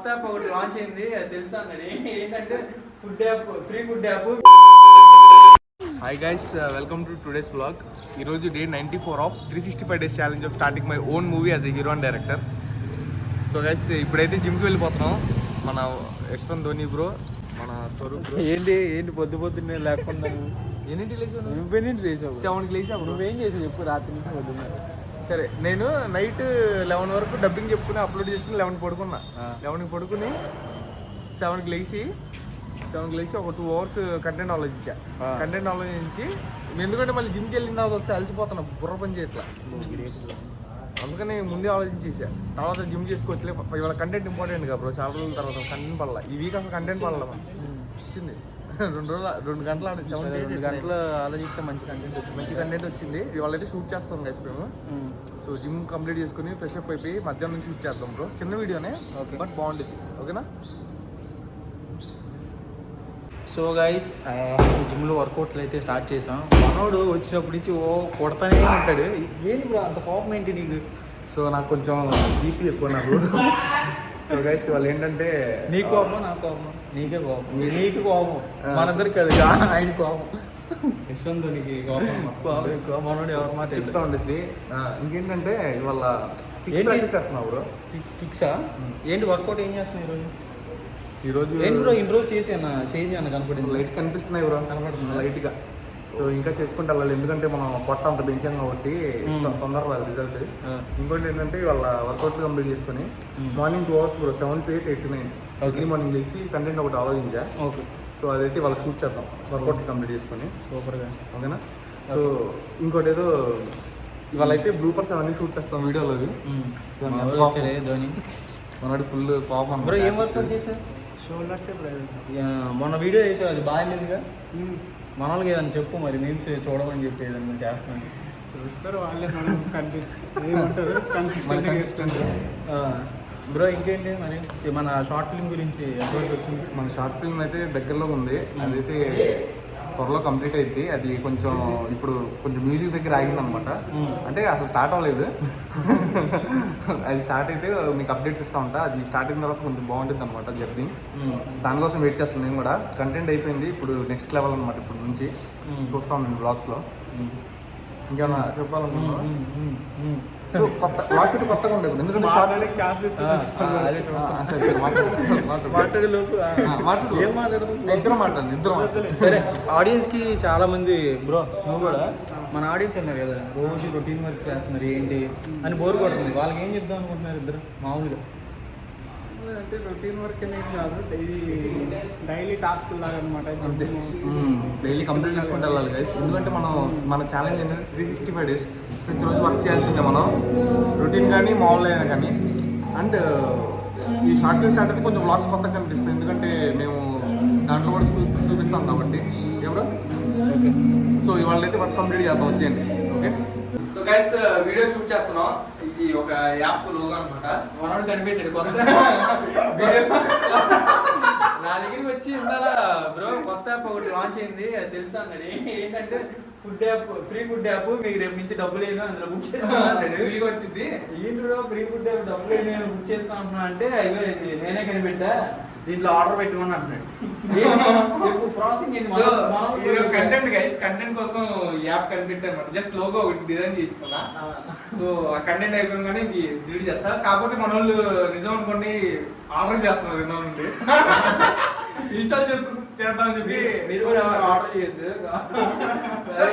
కొత్త యాప్ ఒకటి లాంచ్ అయింది, అది తెలుసా అన్నాడు. ఏంటంటే food app, free food app. Hi guys, welcome to today's vlog. ఈరోజు day 94 of 365 days challenge of starting my own movie as a hero and director. So guys, ఇప్పుడైతే జిమ్కి వెళ్ళిపోతున్నాం. మన యశ్వంత్ ధోని బ్రో, మన స్వరూప్. ఏంటి పొద్దున్నే లేకుండా ఎన్నింటి లేచావు? నువ్వెన్నింటి లేచావు? 7కి లేచావు. నువ్వేం చేసావు చెప్పు, రాత్రి నుంచి పొద్దున్న. సరే, నేను నైట్ 11 వరకు డబ్బింగ్ చెప్పుకుని అప్లోడ్ చేసుకుని 11కి పడుకున్నా. 11కి పడుకుని 7కి లేచి ఒక 2 అవర్స్ కంటెంట్ ఆలోచించా. కంటెంట్ ఆలోచించి ఎందుకంటే మళ్ళీ జిమ్కి వెళ్ళిన తర్వాత వస్తే అలసిపోతున్నా, బుర్ర పని చేయట్లా. అందుకని ముందే ఆలోచించేసా. తర్వాత జిమ్ చేసుకోవచ్చులే, ఇవాళ కంటెంట్ ఇంపార్టెంట్ కదా బ్రో. చాలా రోజుల తర్వాత కంటెంట్ పడాల. ఈ వీక్ అసలు కంటెంట్ పడాల వచ్చింది. 2 గంటలు 7 గంటలు ఆలోచిస్తే మంచి కంటెంట్ వచ్చింది. ఇవాళ అయితే షూట్ చేస్తాం గైస్ మేము. సో జిమ్ కంప్లీట్ చేసుకుని ఫ్రెష్ అప్ అయిపోయి మధ్యాహ్నం నుంచి షూట్ చేద్దాం బ్రో. చిన్న వీడియోనే, ఓకే, బట్ బాగుంటుంది. ఓకేనా? సో గైస్, జిమ్లో వర్కౌట్లు అయితే స్టార్ట్ చేసాం. మనోడు వచ్చినప్పటి నుంచి కొడతానే ఉంటాడు. ఏంటి బ్రో అంత కోపం ఏంటి నీకు? సో నాకు కొంచెం బీపీ ఎక్కువ నాకు. సో గైస్, వాళ్ళు ఏంటంటే నీ కోపం నా కోపం, నీకే కోపం, నీకు కోపం, మనందరికి అది ఆయన కోపం. యశ్వంతునికి కోపం, మనోడు ఎవరి మాట చెప్తా ఉంటుంది. ఇంకేంటంటే ఇవాళ ప్రాక్టీస్ చేస్తున్నావు బ్రో. ఫిక్సా? ఏంటి వర్కౌట్ ఏం చేస్తున్నావు ఈరోజు? ఏంటి బ్రో ఇన్ని రోజు చేసి అన్న కనపడింది. లైట్ కనిపిస్తున్నాయి బ్రో, కనపడుతుంది లైట్గా. సో ఇంకా చేసుకుంటే వెళ్ళాలి, ఎందుకంటే మనం పొట్ట అంత పెంచాం కాబట్టి తొందరగా రాదు రిజల్ట్. ఇంకోటి ఏంటంటే వాళ్ళ వర్కౌట్లు కంప్లీట్ చేసుకుని morning 2 hours bro, 7 to 8, 8 to 9 early morning లేచి కంటెంట్ ఒకటి ఆలోచించా. ఓకే. సో అదైతే వాళ్ళు షూట్ చేద్దాం, వర్కౌట్లు కంప్లీట్ చేసుకొని. సూపర్గా, ఓకేనా? సో ఇంకోటి ఏదో ఇవాళ అయితే బ్లూపర్స్ అవన్నీ షూట్ చేస్తాం వీడియోలో. ధోని మనోడి ఫుల్ కోపం. బ్రో ఏం వర్కౌట్ చేశారు? షోల్డర్స్. మొన్న వీడియో చేసావు, అది బాగాలేదుగా. మన వాళ్ళకి ఏదైనా చెప్పు మరి, మీమ్స్ చూడమని చెప్పి ఏదైనా చేస్తున్నాను. చూస్తారు వాళ్ళే, మనం కన్సిస్టెంట్. బ్రో ఇంకేంటి మరి మన షార్ట్ ఫిల్మ్ గురించి ఎంతవరకు వచ్చింది? మన షార్ట్ ఫిల్మ్ అయితే దగ్గరలో ఉంది, అదైతే త్వరలో కంప్లీట్ అయింది. అది ఇప్పుడు కొంచెం మ్యూజిక్ దగ్గర ఆగిందనమాట. అంటే అసలు స్టార్ట్ అవ్వలేదు. అది స్టార్ట్ అయితే మీకు అప్డేట్స్ ఇస్తూ ఉంటా. అది స్టార్ట్ అయిన తర్వాత కొంచెం బాగుంటుంది అనమాట జర్నీ. దానికోసం వెయిట్ చేస్తాను నేను కూడా. కంటెంట్ అయిపోయింది, ఇప్పుడు నెక్స్ట్ లెవెల్ అనమాట. ఇప్పుడు నుంచి చూస్తాను నేను బ్లాగ్స్లో. ఇంకేమన్నా చెప్పాలనుకున్నా? సో కొత్త బ్లాగ్స్ అయితే కొత్తగా ఉండేది, ఎందుకంటే షార్ట్ ఇద్దరు. సరే, ఆడియన్స్కి చాలా మంది బ్రో, నువ్వు కూడా మన ఆడియన్స్ అన్నారు కదా, రోజు రొటీన్ వర్క్ చేస్తున్నారు ఏంటి అని బోర్ కొడుతుంది. వాళ్ళకి ఏం చెప్దాం అనుకుంటున్నారు ఇద్దరు మామూలుగా? అంటే రొటీన్ వర్క్ అనేది కాదు, డైలీ టాస్క్ లాగా అనమాట. డైలీ కంప్లీట్ చేసుకుంటూ వెళ్ళాలి గైస్. ఎందుకంటే మన ఛాలెంజ్ ఏంటంటే 365 డేస్ ప్రతిరోజు వర్క్ చేయాల్సిందే మనం, రొటీన్ కానీ మామూలు అయినా కానీ. అండ్ ఈ షార్ట్ ఫిల్మ్ స్టార్ట్ అయితే కొంచెం బ్లాగ్స్ కొత్తగా కనిపిస్తాయి, ఎందుకంటే మేము దాంట్లో కూడా చూపిస్తాం కాబట్టి. ఎవరు? ఓకే. సో ఇవాళ అయితే వర్క్ కంప్లీట్ చేద్దాం, వచ్చేయండి. Okay. So guys, video shoot చేస్తున్నాం. ఇది ఒక యాప్ లోగో అనమాట. మనోడు కనిపెట్టాడు కొత్త వీడియో. నా దగ్గరికి వచ్చి ఉన్నారా బ్రో, కొత్త యాప్ ఒకటి లాంచ్ అయింది, అది తెలుసా అన్నాడు. ఏంటంటే food app, free food app. మీకు రేపు నుంచి డబ్బులు లేదు, అందులో బుక్ చేసుకున్నాడు. ఫ్రీగా వచ్చింది. ఏంటి బ్రో ఫ్రీ ఫుడ్ యాప్, డబ్బులు లేదు, నేను బుక్ చేసుకున్నా అంటే అయ్యో నేనే కనిపెట్టా, దీంట్లో ఆర్డర్ పెట్టుకోని అంటున్నాడు. కంటెంట్ గైస్, కంటెంట్ కోసం యాప్ కనిపెట్టానమాట. జస్ట్ లోగో ఒకటి డిజైన్ చేయించుకున్నా. సో ఆ కంటెంట్ అయిపోయిందని డిలీట్ చేస్తా. కాకపోతే మన వాళ్ళు నిజం అనుకోండి ఆర్డర్ చేస్తున్నారు నిన్న నుండి. ఇన్స్టాల్ చేద్దామని చెప్పి మీరు కూడా ఆర్డర్ చేయొద్దు.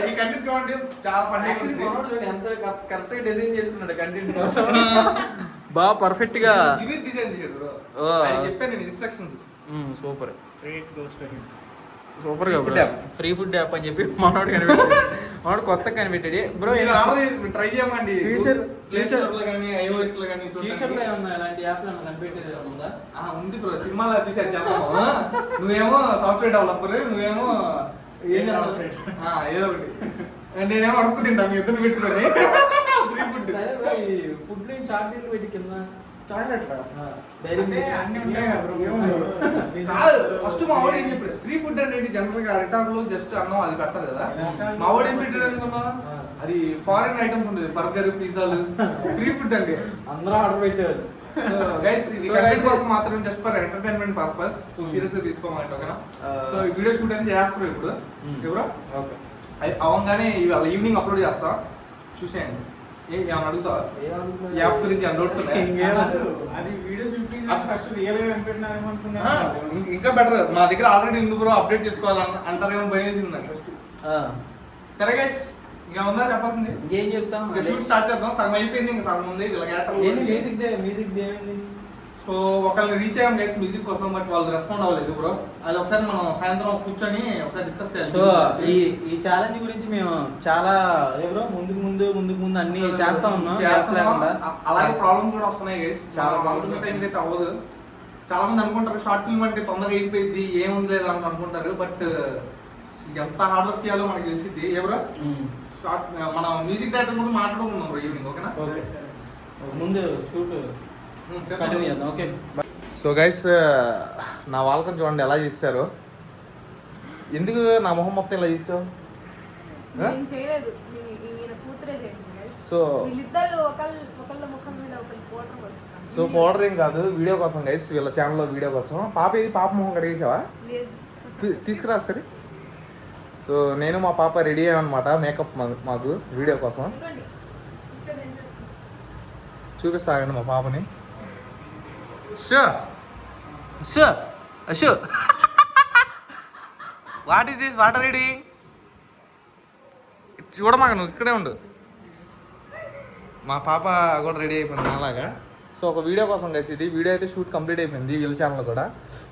ఈ కంటెంట్ చూడండి, చాలా పండుగ ఎంత కరెక్ట్ గా డిజైన్ చేసుకున్నాడు కంటెంట్ కోసం. బాగా పర్ఫెక్ట్ గా డిజైన్ చేయడు బ్రో. చెప్పాను నేను ఇన్స్ట్రక్షన్స్. సూపర్, సూపర్ గా ఫ్రీ ఫుడ్ యాప్ అని చెప్పి మనోడు కనిపెట్టాడు. మనోడు కొత్తగా కనిపెట్టాడు బ్రో. ట్రై చేయమండి. ఫ్యూచర్ లో కానీ iOS లో కానీ ఫ్యూచర్ లో ఏమన్నా ఇలాంటి యాప్ కనిపెట్టేది ఉందా? ఉంది బ్రో, సినిమాలో అనిపిస్తుంది చేద్దాము. నువ్వేమో సాఫ్ట్వేర్ డెవలపర్, నువ్వేమో ఏం ఏదో ఒకటి. నేనేమో అడుక్కు తింటా మీ ఇద్దరు పెట్టుకొని ఫ్రీ ఫుడ్. ఫుడ్ చాక్లెట్లు పెట్టి కింద ఫస్ట్ మా వాడు ఏం చెప్పాడు, ఫ్రీ ఫుడ్ అనేది జనరల్ గా అరిటాకులో జస్ట్ అన్నం అది పెడతారు కదా. మా వాడు ఏం పెట్టాడు అనుకున్నా, అది ఫారిన్ ఐటమ్స్ ఉంటుంది, బర్గర్, పిజ్జాలు, ఫ్రీ ఫుడ్ అండి. అందరూ ఆర్డర్ పెట్టారు. సో గైస్ ఇది కంటెంట్ కోసం మాత్రమే, just for entertainment purpose. So serious గా తీసుకోమంటే ఓకేనా. సో ఈ వీడియో షూట్ అయితే చేస్తారు ఇప్పుడు ఎవరో. ఓకే అవంగానే ఇవాళ ఈవినింగ్ అప్లోడ్ చేస్తా, చూసేయండి. ఏమన్నా అడుగుతా యాప్ గురించి అన్లోడ్స్ అది వీడియో చూపించి ఫస్ట్ రియల్ గా కనిపెట్టినారేమో అనుకున్నా. ఇంకా బెటర్. మా దగ్గర ఆల్రెడీ ఉంది బ్రో, అప్డేట్ చేసుకోవాలని అంటారేమో భయం వేసింది నాకు ఫస్ట్. సరే గైస్ ఇంకా ఉందా చెప్పాల్సింది? ఇంకేం చెప్తాం, ఇంకా షూట్ స్టార్ట్ చేద్దాం. సగం అయిపోయింది, ఇంకా సగం ఉంది వీళ్ళ మ్యూజిక్ ఏమైంది? సో ఒకళ్ళని రీచ్ అయ్యాం గైస్ మ్యూజిక్ కోసం, బట్ వాళ్ళు రెస్పాండ్ అవ్వలేదు బ్రో. అది ఒకసారి మనం సాయంత్రం కూర్చొని ఒకసారి డిస్కస్ చేయాలి. సో ఈ ఛాలెంజ్ గురించి మేము చాలా బ్రో ముందుకు అన్ని చేస్తా ఉన్నాం. అలాగే ప్రాబ్లమ్ కూడా వస్తున్నాయి గైస్. చాలా అనుకున్న టైంకి అయితే అవ్వదు. చాలా మంది అనుకుంటారు షార్ట్ ఫిల్మ్ అంటే తొందరగా అయిపోయింది, ఏముంది లేదు అని అనుకుంటారు. బట్ ఎంత హార్డ్ వర్క్ చేయాలో మనకి తెలిసింది. ఎవరో షార్ట్ మన మ్యూజిక్ డైరెక్టర్ కూడా మాట్లాడుకుందాం బ్రో ఈవినింగ్, ఓకేనా? ముందు షూట్ కంటిన్యూ చేద్దాం. ఓకే. సో గైస్ నా వాళ్ళకం చూడండి ఎలా చేస్తారు. ఎందుకు నా మొహం మొత్తం ఇలా చేస్తావు? నేను చేయలేదు, ఈయన కూతురే చేసింది guys. సో వీళ్ళిద్దరు ఒకళ్ళ ముఖం మీద ఒకళ్ళు పౌడర్ పోస్తారు. సో పౌడర్ ఏం కాదు, వీడియో కోసం గైస్, వీళ్ళ ఛానల్లో వీడియో కోసం. పాప ఇది పాప మొహం కడిగేసావా? లేదు తీసుకురా ఒకసారి. సో నేను మా పాప రెడీ అయ్యామన్నమాట మేకప్ మాకు వీడియో కోసం. ఇదిగోండి, picture ఏం చేస్తుంది? చూపిస్తానండి మా పాపని. Show show show what is this, what are reading? చూడమాక నువ్వు ఇక్కడే ఉండు. మా పాప కూడా రెడీ అయిపోయింది నాలాగా. సో ఒక వీడియో కోసం కలిసి ఇది వీడియో అయితే షూట్ కంప్లీట్ అయిపోయింది వీళ్ళ ఛానల్లో కూడా.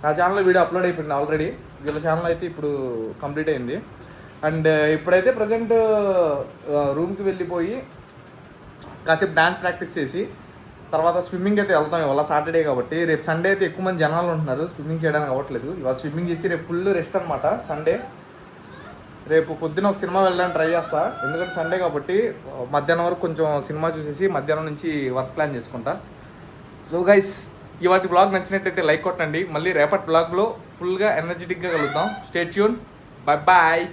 నా ఛానల్లో వీడియో అప్లోడ్ అయిపోయింది ఆల్రెడీ, వీళ్ళ ఛానల్ అయితే ఇప్పుడు కంప్లీట్ అయింది. అండ్ ఇప్పుడైతే ప్రజెంట్ రూమ్కి వెళ్ళిపోయి కాసేపు డాన్స్ ప్రాక్టీస్ చేసి తర్వాత స్విమ్మింగ్ అయితే వెళ్తాం. ఇవాళ సాటర్డే కాబట్టి, రేపు సండే అయితే ఎక్కువ మంది జనాలు ఉంటున్నారు, స్విమ్మింగ్ చేయడానికి అవ్వట్లేదు. ఇవాళ స్విమ్మింగ్ చేసి రేపు ఫుల్ రెస్ట్ అనమాట సండే. రేపు పొద్దున్న ఒక సినిమా వెళ్ళడానికి ట్రై చేస్తా, ఎందుకంటే సండే కాబట్టి. మధ్యాహ్నం వరకు కొంచెం సినిమా చూసేసి మధ్యాహ్నం నుంచి వర్క్ ప్లాన్ చేసుకుంటా. సో గైస్ ఇవాటి బ్లాగ్ నచ్చినట్టయితే లైక్ కొట్టండి. మళ్ళీ రేపటి బ్లాగ్లో ఫుల్గా ఎనర్జెటిక్గా కలుద్దాం. Stay tune, bye bye.